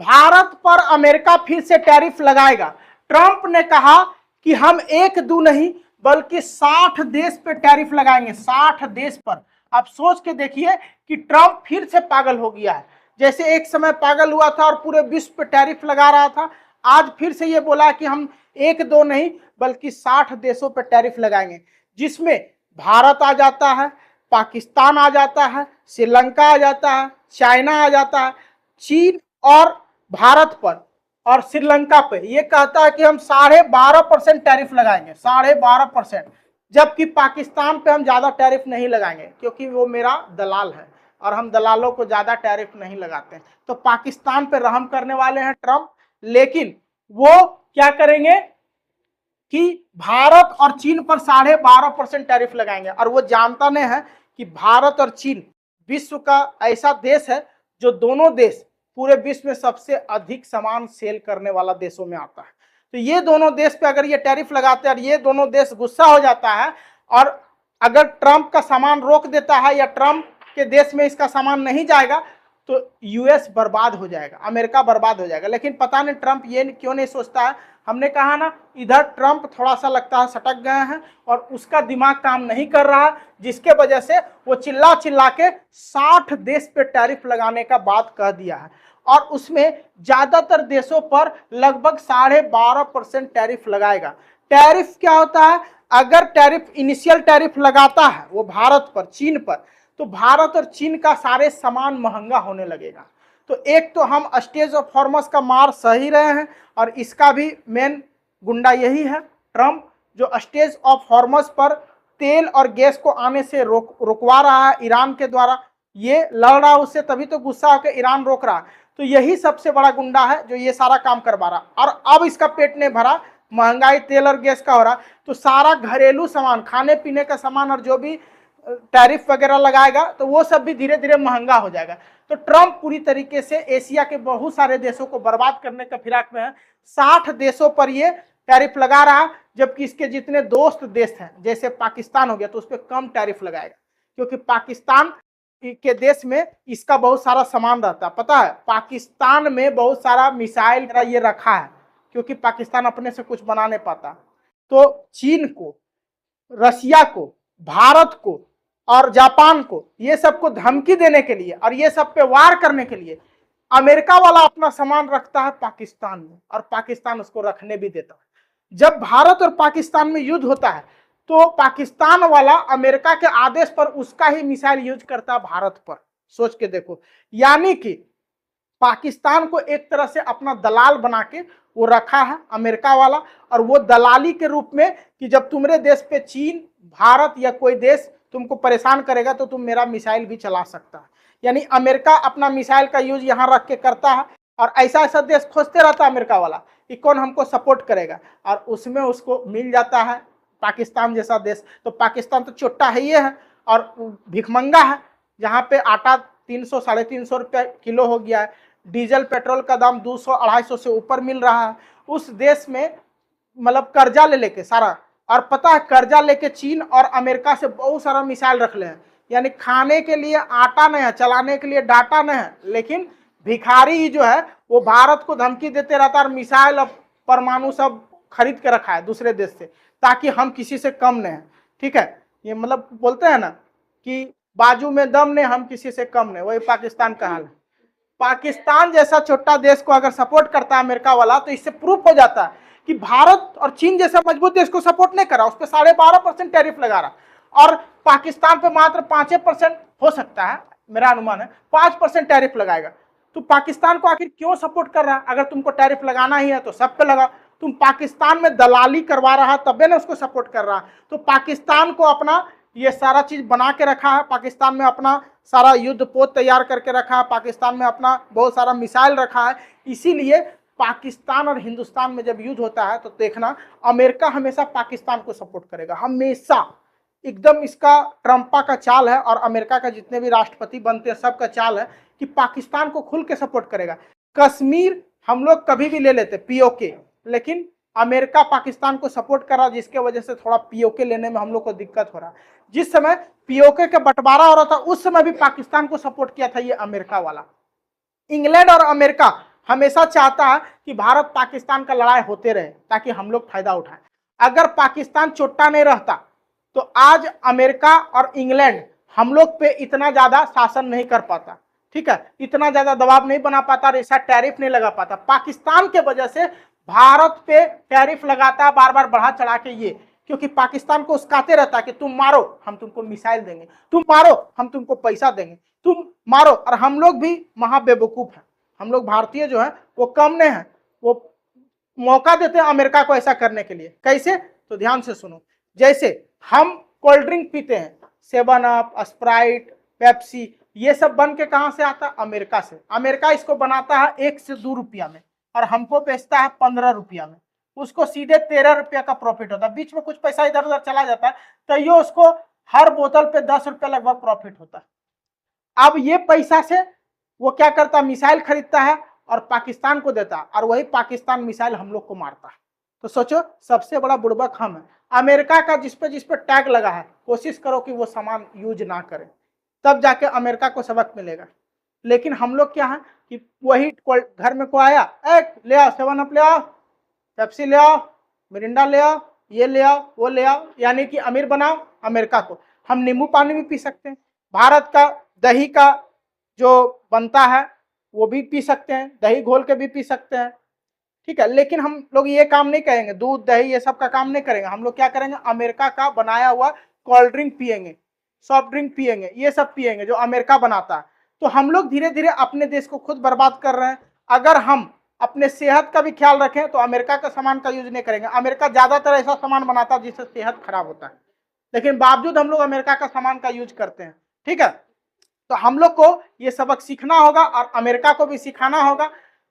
भारत पर अमेरिका फिर से टैरिफ लगाएगा। ट्रंप ने कहा कि हम एक दो नहीं बल्कि 60 देश पे टैरिफ लगाएंगे, 60 देश पर। आप सोच के देखिए कि ट्रंप फिर से पागल हो गया है। जैसे एक समय पागल हुआ था और पूरे विश्व पे टैरिफ लगा रहा था, आज फिर से ये बोला कि हम एक दो नहीं बल्कि 60 देशों पर टैरिफ लगाएंगे, जिसमें भारत आ जाता है, पाकिस्तान आ जाता है, श्रीलंका आ जाता है, चाइना आ जाता है, चीन और भारत पर और श्रीलंका पे ये कहता है कि हम 12.5% टैरिफ लगाएंगे, 12.5%। जबकि पाकिस्तान पे हम ज्यादा टैरिफ नहीं लगाएंगे क्योंकि वो मेरा दलाल है और हम दलालों को ज्यादा टैरिफ नहीं लगाते। तो पाकिस्तान पे रहम करने वाले हैं ट्रंप, लेकिन वो क्या करेंगे कि भारत और चीन पर 12.5% टैरिफ लगाएंगे। और वो जानता नहीं है कि भारत और चीन विश्व का ऐसा देश है जो दोनों देश पूरे विश्व में सबसे अधिक सामान सेल करने वाला देशों में आता है। तो ये दोनों देश पे अगर ये टैरिफ लगाते हैं और ये दोनों देश गुस्सा हो जाता है और अगर ट्रंप का सामान रोक देता है या ट्रंप के देश में इसका सामान नहीं जाएगा तो यूएस बर्बाद हो जाएगा, अमेरिका बर्बाद हो जाएगा। लेकिन पता नहीं ट्रंप ये क्यों नहीं सोचता है। हमने कहा ना, इधर ट्रंप थोड़ा सा लगता है सटक गए हैं और उसका दिमाग काम नहीं कर रहा, जिसके वजह से वो चिल्ला चिल्ला के 60 देश पे टैरिफ लगाने का बात कह दिया है और उसमें ज्यादातर देशों पर लगभग 12.5% टैरिफ लगाएगा। टैरिफ क्या होता है? अगर टैरिफ इनिशियल टैरिफ लगाता है वो भारत पर, चीन पर, तो भारत और चीन का सारे सामान महंगा होने लगेगा। तो एक तो हम स्टेज ऑफ हॉर्मस का मार सह ही रहे हैं और इसका भी मेन गुंडा यही है ट्रंप, जो स्टेज ऑफ हॉर्मस पर तेल और गैस को आने से रुकवा रहा है ईरान के द्वारा। ये लड़ रहा है उससे, तभी तो गुस्सा होकर ईरान रोक रहा है। तो यही सबसे बड़ा गुंडा है जो ये सारा काम करवा रहा। और अब इसका पेट नहीं भरा, महंगाई तेल और गैस का हो रहा, तो सारा घरेलू सामान, खाने पीने का सामान और जो भी टैरिफ वगैरह लगाएगा तो वो सब भी धीरे धीरे महंगा हो जाएगा। तो ट्रंप पूरी तरीके से एशिया के बहुत सारे देशों को बर्बाद करने का फिराक में है। 60 देशों पर ये टैरिफ लगा रहा, जबकि इसके जितने दोस्त देश हैं जैसे पाकिस्तान हो गया तो उस पर कम टैरिफ लगाएगा, क्योंकि पाकिस्तान के देश में इसका बहुत सारा सामान रहता है। पता है, पाकिस्तान में बहुत सारा मिसाइल ये रखा है क्योंकि पाकिस्तान अपने से कुछ बना नहीं पाता। तो चीन को, रसिया को, भारत को और जापान को, ये सबको धमकी देने के लिए और ये सब पे वार करने के लिए अमेरिका वाला अपना सामान रखता है पाकिस्तान में और पाकिस्तान उसको रखने भी देता है। जब भारत और पाकिस्तान में युद्ध होता है तो पाकिस्तान वाला अमेरिका के आदेश पर उसका ही मिसाइल यूज करता है भारत पर। सोच के देखो, यानी कि पाकिस्तान को एक तरह से अपना दलाल बना के वो रखा है अमेरिका वाला, और वो दलाली के रूप में कि जब तुम्हारे देश पे चीन, भारत या कोई देश तुमको परेशान करेगा तो तुम मेरा मिसाइल भी चला सकता है। यानी अमेरिका अपना मिसाइल का यूज यहाँ रख के करता है और ऐसा ऐसा देश खोजते रहता है अमेरिका वाला कि कौन हमको सपोर्ट करेगा, और उसमें उसको मिल जाता है पाकिस्तान जैसा देश। तो पाकिस्तान तो चोट्टा है ये है और भिखमंगा है, जहाँ पे आटा 300 350 रुपये किलो हो गया है, डीजल पेट्रोल का दाम 200-250 से ऊपर मिल रहा है। उस देश में मतलब कर्जा ले लेके सारा, और पता है कर्जा लेके चीन और अमेरिका से बहुत सारा मिसाइल रख ले हैं। यानी खाने के लिए आटा नहीं है, चलाने के लिए डाटा नहीं है, लेकिन भिखारी ही जो है वो भारत को धमकी देते रहता है, मिसाइल और परमाणु सब खरीद के रखा है दूसरे देश से ताकि हम किसी से कम नहीं है। ठीक है, ये मतलब बोलते हैं ना कि बाजू में दम नहीं, हम किसी से कम नहीं, वही पाकिस्तान का हाल है। पाकिस्तान जैसा छोटा देश को अगर सपोर्ट करता है अमेरिका वाला तो इससे प्रूफ हो जाता है कि भारत और चीन जैसा मजबूत देश को सपोर्ट नहीं करा, उस पर 12.5% टैरिफ लगा रहा, और पाकिस्तान पे मात्र 5% हो सकता है, मेरा अनुमान है 5% टैरिफ लगाएगा। तो पाकिस्तान को आखिर क्यों सपोर्ट कर रहा है? अगर तुमको टैरिफ लगाना ही है तो सब पे लगाओ। तुम पाकिस्तान में दलाली करवा रहा है तबे ना उसको सपोर्ट कर रहा है। तो पाकिस्तान को अपना ये सारा चीज बना के रखा है, पाकिस्तान में अपना सारा युद्ध पोत तैयार करके रखा है, पाकिस्तान में अपना बहुत सारा मिसाइल रखा है। इसीलिए पाकिस्तान और हिंदुस्तान में जब युद्ध होता है तो देखना अमेरिका हमेशा पाकिस्तान को सपोर्ट करेगा, हमेशा। एकदम इसका ट्रंपा का चाल है और अमेरिका का जितने भी राष्ट्रपति बनते हैं सबका चाल है कि पाकिस्तान को खुल के सपोर्ट करेगा। कश्मीर हम लोग कभी भी ले लेते पीओके, लेकिन अमेरिका पाकिस्तान को सपोर्ट कर रहा, जिसके वजह से थोड़ा पीओके लेने में हम लोग को दिक्कत हो रहा। जिस समय पीओके का बंटवारा हो रहा था उस समय भी पाकिस्तान को सपोर्ट किया था ये अमेरिका वाला। इंग्लैंड और अमेरिका हमेशा चाहता है कि भारत पाकिस्तान का लड़ाई होते रहे ताकि हम लोग फायदा उठाएं। अगर पाकिस्तान चोट्टा नहीं रहता तो आज अमेरिका और इंग्लैंड हम लोग पे इतना ज्यादा शासन नहीं कर पाता, ठीक है, इतना ज्यादा दबाव नहीं बना पाता, ऐसा टैरिफ नहीं लगा पाता। पाकिस्तान के वजह से भारत पे टैरिफ लगाता है बार बार बढ़ा चढ़ा के, ये क्योंकि पाकिस्तान को उस्काते रहता है कि तुम मारो हम तुमको मिसाइल देंगे, तुम मारो हम तुमको पैसा देंगे, तुम मारो। और हम लोग भी महा बेवकूफ हैं, हम लोग भारतीय जो है वो कम नहीं है, वो मौका देते हैं अमेरिका को ऐसा करने के लिए। कैसे? तो ध्यान से सुनो। जैसे हम कोल्ड ड्रिंक पीते हैं, 7 अप, स्प्राइट, पेप्सी, ये सब बन के कहां से आता है? अमेरिका से। अमेरिका इसको बनाता है 1 से 2 रुपया में और हमको बेचता है 15 रुपया में। उसको सीधे 13 रुपया का प्रॉफिट होता है, बीच में कुछ पैसा इधर उधर चला जाता है, तो ये उसको हर बोतल पे 10 रुपया लगभग प्रॉफिट होता है। अब ये पैसा से वो क्या करता है? मिसाइल खरीदता है और पाकिस्तान को देता है, और वही पाकिस्तान मिसाइल हम लोग को मारता है। तो सोचो, सबसे बड़ा बुड़बक हम है। अमेरिका का जिस पे टैग लगा है, कोशिश करो कि वो सामान यूज ना करें, तब जाके अमेरिका को सबक मिलेगा। लेकिन हम लोग क्या है कि वही घर में को आया, ले आओ 7 अप ले आओ, पेप्सी ले आओ, मिरिंडा ले आओ, ये ले आओ, वो ले आओ, यानी कि अमीर बनाओ अमेरिका को। हम नींबू पानी भी पी सकते हैं, भारत का दही का जो बनता है वो भी पी सकते हैं, दही घोल के भी पी सकते हैं, ठीक है। लेकिन हम लोग ये काम नहीं करेंगे, दूध दही ये सब का काम नहीं करेंगे। हम लोग क्या करेंगे? अमेरिका का बनाया हुआ कोल्ड ड्रिंक पियेंगे, सॉफ्ट ड्रिंक पियेंगे, ये सब पियेंगे जो अमेरिका बनाता है। तो हम लोग धीरे धीरे अपने देश को खुद बर्बाद कर रहे हैं। अगर हम अपने सेहत का भी ख्याल रखें तो अमेरिका का सामान का यूज नहीं करेंगे। अमेरिका ज्यादातर ऐसा सामान बनाता है जिससे सेहत खराब होता है, लेकिन बावजूद हम लोग अमेरिका का सामान का यूज करते हैं, ठीक है। तो हम लोग को ये सबक सीखना होगा और अमेरिका को भी सिखाना होगा।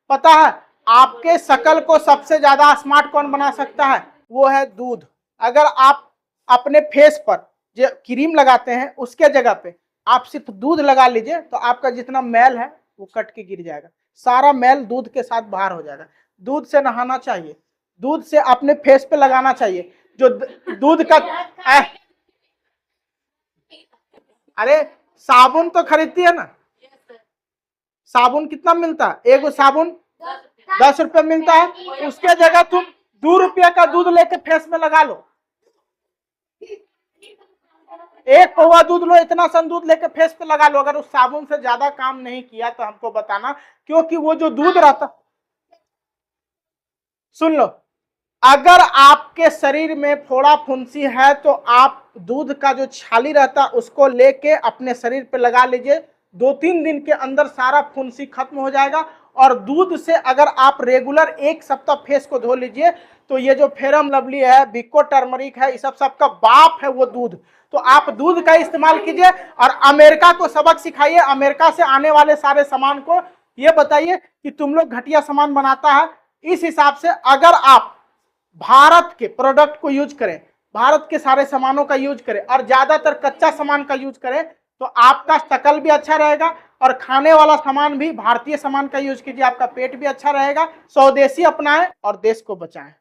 पता है आपके शकल को सबसे ज्यादा स्मार्ट कौन बना सकता है? वो है दूध। अगर आप अपने फेस पर जो क्रीम लगाते हैं उसके जगह पे आप सिर्फ दूध लगा लीजिए तो आपका जितना मैल है वो कट के गिर जाएगा, सारा मैल दूध के साथ बाहर हो जाएगा। दूध से नहाना चाहिए, दूध से अपने फेस पे लगाना चाहिए। जो दूध का अरे साबुन तो खरीदती है ना, साबुन कितना मिलता है? एक साबुन 10 रुपये मिलता है, उसके जगह तुम 2 रुपया का दूध लेके फेस में लगा लो, 1 पौवा दूध लो, इतना सन दूध लेके फेस पे लगा लो। अगर उस साबुन से ज्यादा काम नहीं किया तो हमको बताना, क्योंकि वो जो दूध रहता, सुन लो, अगर आपके शरीर में फोड़ा फुंसी है तो आप दूध का जो छाली रहता है उसको लेके अपने शरीर पे लगा लीजिए, 2-3 दिन के अंदर सारा फुंसी खत्म हो जाएगा। और दूध से अगर आप रेगुलर 1 सप्ताह फेस को धो लीजिए तो ये जो फेरम लवली है, बिको टर्मरिक है, इस सब का बाप है वो दूध। तो आप दूध का इस्तेमाल कीजिए और अमेरिका को सबक सिखाइए। अमेरिका से आने वाले सारे सामान को ये बताइए कि तुम लोग घटिया सामान बनाता है। इस हिसाब से अगर आप भारत के प्रोडक्ट को यूज करें, भारत के सारे सामानों का यूज करें और ज्यादातर कच्चा सामान का यूज करें तो आपका शकल भी अच्छा रहेगा और खाने वाला सामान भी भारतीय सामान का यूज कीजिए, आपका पेट भी अच्छा रहेगा। स्वदेशी अपनाएं और देश को बचाएं।